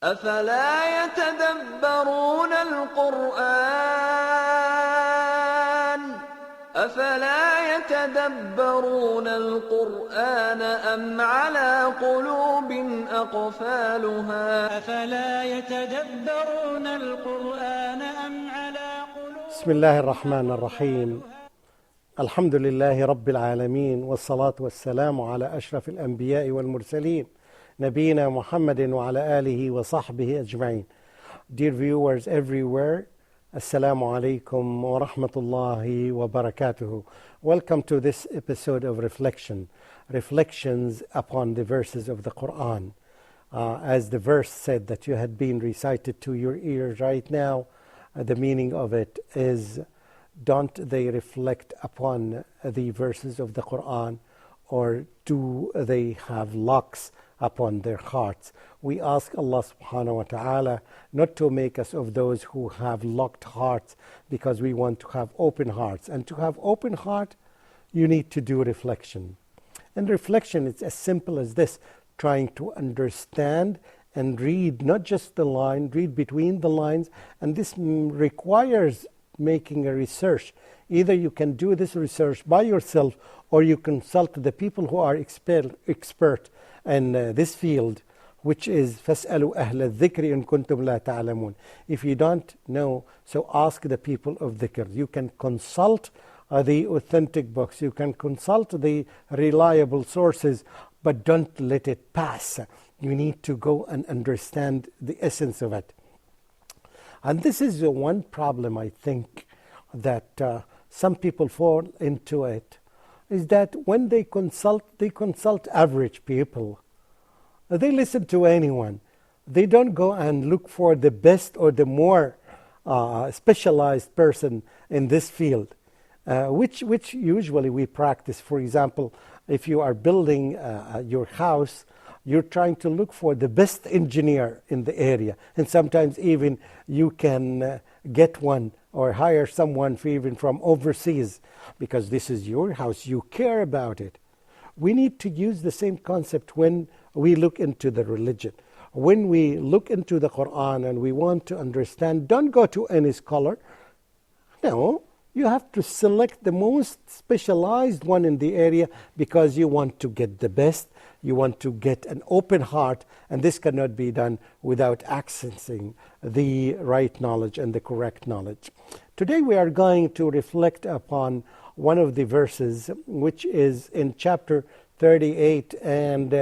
أفلا يتدبرون القرآن أم على قلوب أقفالها بسم الله الرحمن الرحيم. الحمد لله رب العالمين، والصلاة والسلام على أشرف الأنبياء والمرسلين نبينا محمد وعلى آله وصحبه أجمعين. Dear viewers everywhere, Assalamu alaikum wa rahmatullahi wa barakatuhu. Welcome to this episode of Reflections upon the verses of the Quran. As the verse said that you had been recited to your ears right now, the meaning of it is, don't they reflect upon the verses of the Quran, or do they have locks upon their hearts? We ask Allah subhanahu wa ta'ala not to make us of those who have locked hearts, because we want to have open hearts. And to have open heart, you need to do reflection. And reflection is as simple as this: trying to understand and read not just the line, read between the lines. And this requires making a research. Either you can do this research by yourself, or you consult the people who are expert in this field, which is فَاسْأَلُوا أَهْلَ الذِّكْرِ إِن كُنتُمْ لَا تَعْلَمُونَ. If you don't know, so ask the people of dhikr. You can consult the authentic books, you can consult the reliable sources, but don't let it pass. You need to go and understand the essence of it. And this is the one problem, I think, that some people fall into it, is that when they consult average people. They listen to anyone. They don't go and look for the best or the more specialized person in this field, which usually we practice. For example, if you are building your house, you're trying to look for the best engineer in the area. And sometimes even you can get one or hire someone even from overseas, because this is your house. You care about it. We need to use the same concept when we look into the religion. When we look into the Quran and we want to understand, don't go to any scholar. No, you have to select the most specialized one in the area, because you want to get the best. You want to get an open heart, and this cannot be done without accessing the right knowledge and the correct knowledge. Today we are going to reflect upon one of the verses, which is in chapter 38, and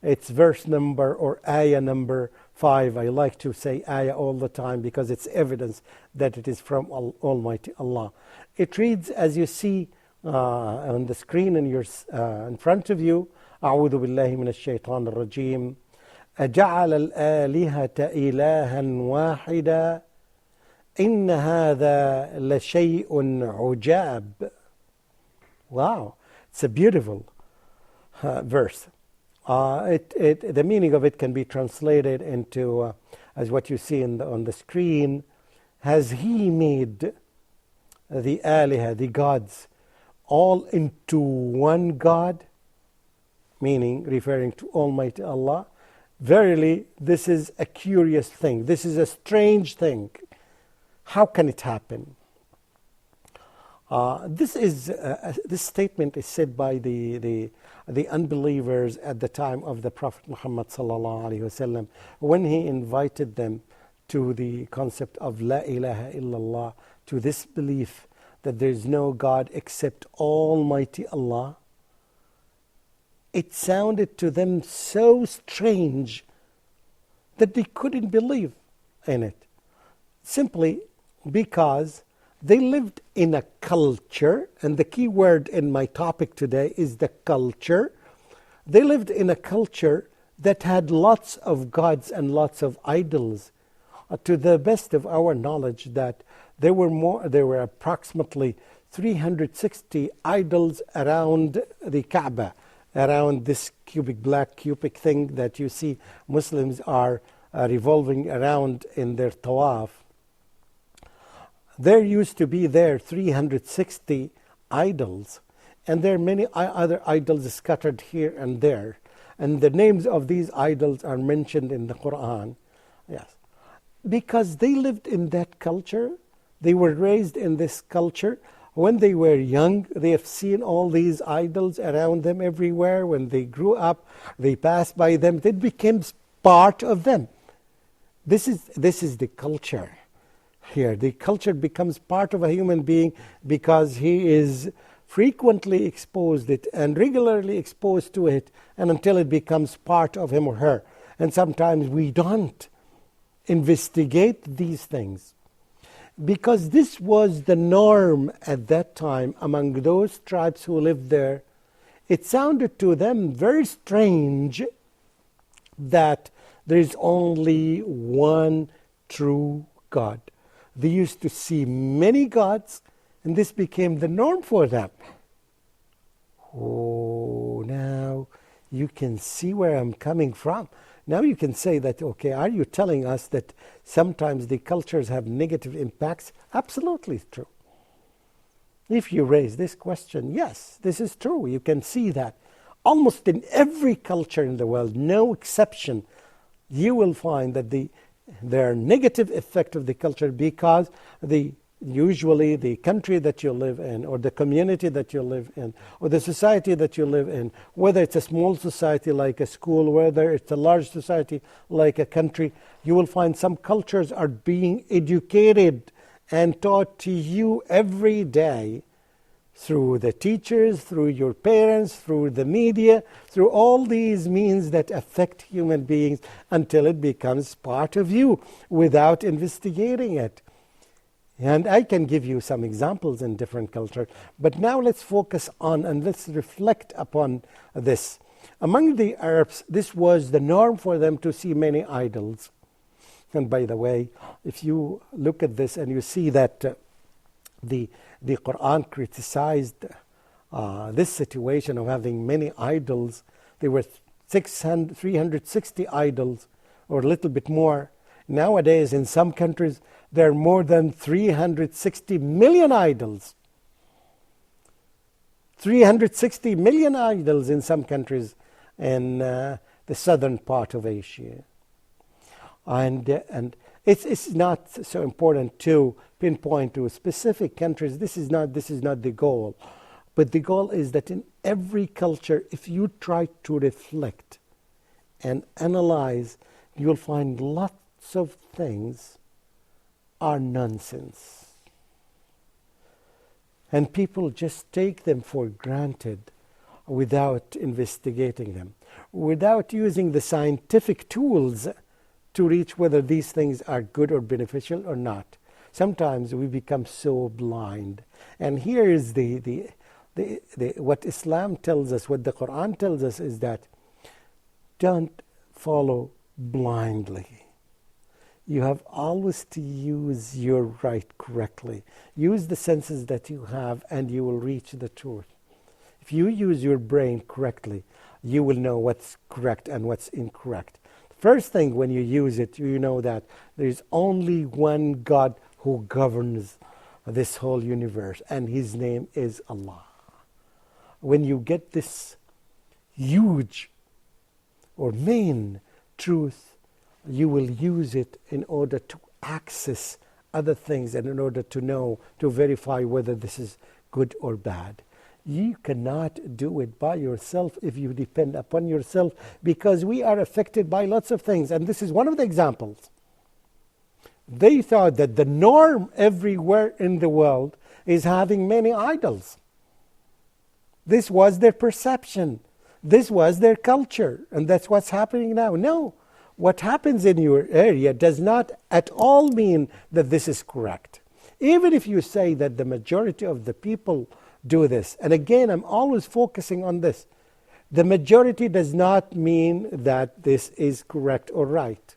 it's verse number, or ayah number 5. I like to say ayah all the time because it's evidence that it is from Almighty Allah. It reads, as you see on the screen in front of you, أعوذ بالله من الشيطان الرجيم أجعل الآلهة إلها واحدا إن هذا لشيء عجاب. Wow, it's a beautiful verse. The meaning of it can be translated into, as what you see on the screen: has he made the aliha, the gods, all into one God? Meaning, referring to Almighty Allah. Verily, this is a curious thing. This is a strange thing. How can it happen? This statement is said by the unbelievers at the time of the Prophet Muhammad sallallahu alaihi wasallam, when he invited them to the concept of La ilaha illallah, to this belief that there is no God except Almighty Allah. It sounded to them so strange that they couldn't believe in it, simply because they lived in a culture, and the key word in my topic today is the culture. They lived in a culture that had lots of gods and lots of idols. To the best of our knowledge, that there were approximately 360 idols around the Kaaba, around this black cubic thing that you see Muslims are revolving around in their tawaf. There used to be 360 idols, and there are many other idols scattered here and there. And the names of these idols are mentioned in the Quran. Yes. Because they lived in that culture, they were raised in this culture. When they were young, they have seen all these idols around them everywhere. When they grew up, they passed by them. It became part of them. This is the culture here. The culture becomes part of a human being because he is frequently exposed it and regularly exposed to it, and until it becomes part of him or her. And sometimes we don't investigate these things, because this was the norm at that time among those tribes who lived there. It sounded to them very strange that there is only one true God. They used to see many gods, and this became the norm for them. Oh, now you can see where I'm coming from. Now you can say that, okay, are you telling us that sometimes the cultures have negative impacts? Absolutely true. If you raise this question, yes, this is true. You can see that. Almost in every culture in the world, no exception, you will find that there are negative effects of the culture because usually the country that you live in, or the community that you live in, or the society that you live in, whether it's a small society like a school, whether it's a large society like a country, you will find some cultures are being educated and taught to you every day through the teachers, through your parents, through the media, through all these means that affect human beings until it becomes part of you without investigating it. And I can give you some examples in different cultures, but now let's focus on and let's reflect upon this. Among the Arabs, this was the norm for them to see many idols. And by the way, if you look at this and you see that the Quran criticized this situation of having many idols, there were 360 idols, or a little bit more. Nowadays, in some countries, there are more than 360 million idols. 360 million idols in some countries in the southern part of Asia. And it's not so important to pinpoint to specific countries. This is not the goal. But the goal is that in every culture, if you try to reflect and analyze, you'll find lots of things are nonsense. And people just take them for granted without investigating them, without using the scientific tools to reach whether these things are good or beneficial or not. Sometimes we become so blind. And here is what Islam tells us, what the Quran tells us is that don't follow blindly. You have always to use your right correctly. Use the senses that you have and you will reach the truth. If you use your brain correctly, you will know what's correct and what's incorrect. First thing, when you use it, you know that there is only one God who governs this whole universe, and his name is Allah. When you get this huge or main truth, you will use it in order to access other things and in order to know, to verify whether this is good or bad. You cannot do it by yourself if you depend upon yourself, because we are affected by lots of things. And this is one of the examples. They thought that the norm everywhere in the world is having many idols. This was their perception. This was their culture. And that's what's happening now. No. What happens in your area does not at all mean that this is correct. Even if you say that the majority of the people do this, and again, I'm always focusing on this, the majority does not mean that this is correct or right.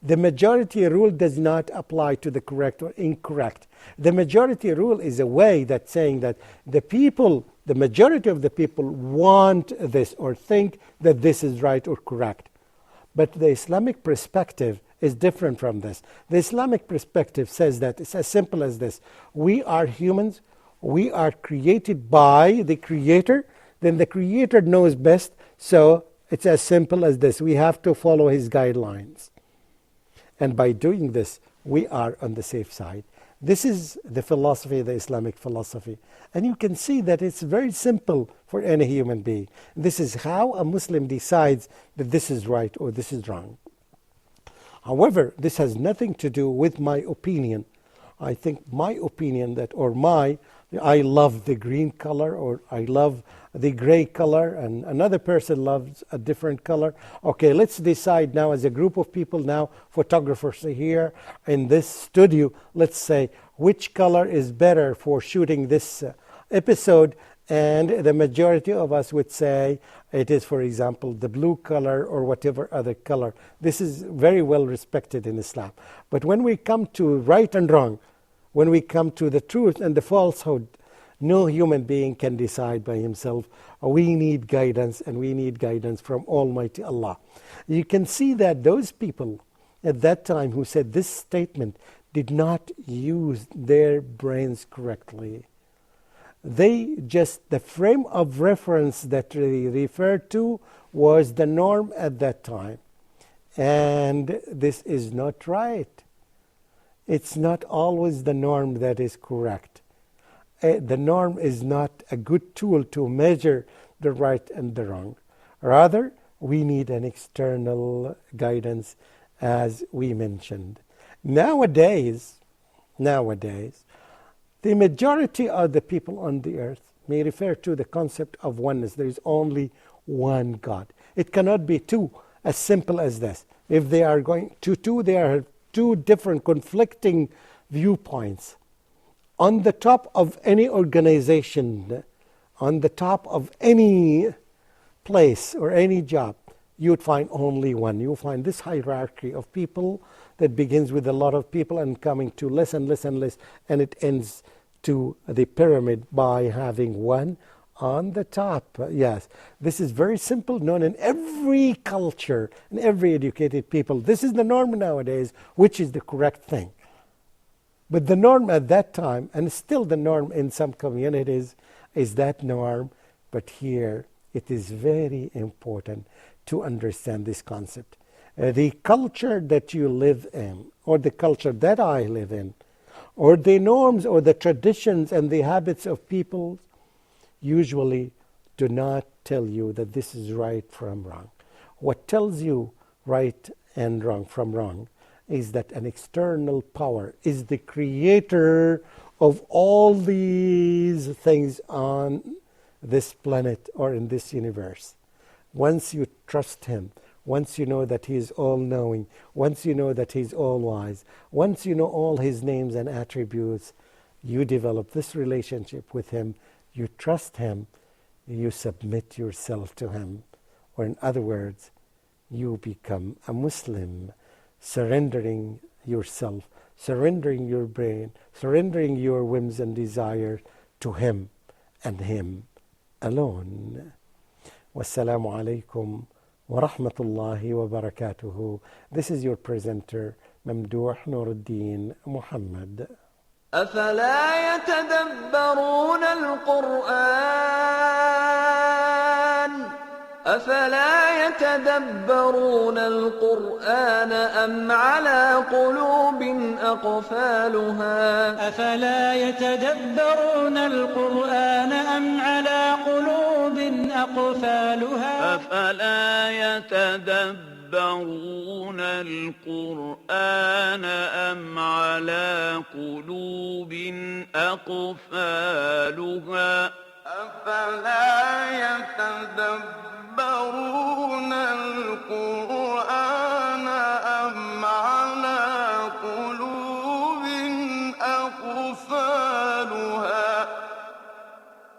The majority rule does not apply to the correct or incorrect. The majority rule is a way that's saying that the majority of the people want this or think that this is right or correct. But the Islamic perspective is different from this. The Islamic perspective says that it's as simple as this. We are humans. We are created by the Creator. Then the Creator knows best. So it's as simple as this. We have to follow His guidelines. And by doing this, we are on the safe side. This is the philosophy, the Islamic philosophy. And you can see that it's very simple for any human being. This is how a Muslim decides that this is right or this is wrong. However, this has nothing to do with my opinion. I think my opinion I love the green color, or I love the gray color, and another person loves a different color. Okay, let's decide now as a group of people now, photographers here in this studio, let's say which color is better for shooting this episode. And the majority of us would say it is, for example, the blue color or whatever other color. This is very well respected in Islam. But when we come to right and wrong, when we come to the truth and the falsehood, no human being can decide by himself. We need guidance, and we need guidance from Almighty Allah. You can see that those people at that time who said this statement did not use their brains correctly. The frame of reference that they referred to was the norm at that time. And this is not right. It's not always the norm that is correct. The norm is not a good tool to measure the right and the wrong. Rather, we need an external guidance, as we mentioned. Nowadays, the majority of the people on the earth may refer to the concept of oneness. There is only one God. It cannot be two, as simple as this. If they are going to two, there are two different conflicting viewpoints. On the top of any organization, on the top of any place or any job, you would find only one. You will find this hierarchy of people that begins with a lot of people and coming to less and less and less, and it ends to the pyramid by having one on the top. Yes, this is very simple, known in every culture, in every educated people. This is the norm nowadays, which is the correct thing. But the norm at that time, and still the norm in some communities, is that norm. But here, it is very important to understand this concept. The culture that you live in, or the culture that I live in, or the norms or the traditions and the habits of people usually do not tell you that this is right from wrong. What tells you right and wrong from wrong is that an external power is the creator of all these things on this planet or in this universe. Once you trust him, once you know that he is all-knowing, once you know that he is all-wise, once you know all his names and attributes, you develop this relationship with him, you trust him, you submit yourself to him. Or in other words, you become a Muslim, surrendering yourself, surrendering your brain, surrendering your whims and desires to him and him alone. Wassalamu alaikum wa rahmatullahi wa barakatuhu. This is your presenter, Mamdouh Mohamed. أفلا يتدبرون القرآن أم على قلوب أقفالها أفلا يتدبرون القرآن أم على قلوب أقفالها أفلا يتدبرون القرآن أم على قلوب أقفالها أفلا يتدبرون القرآن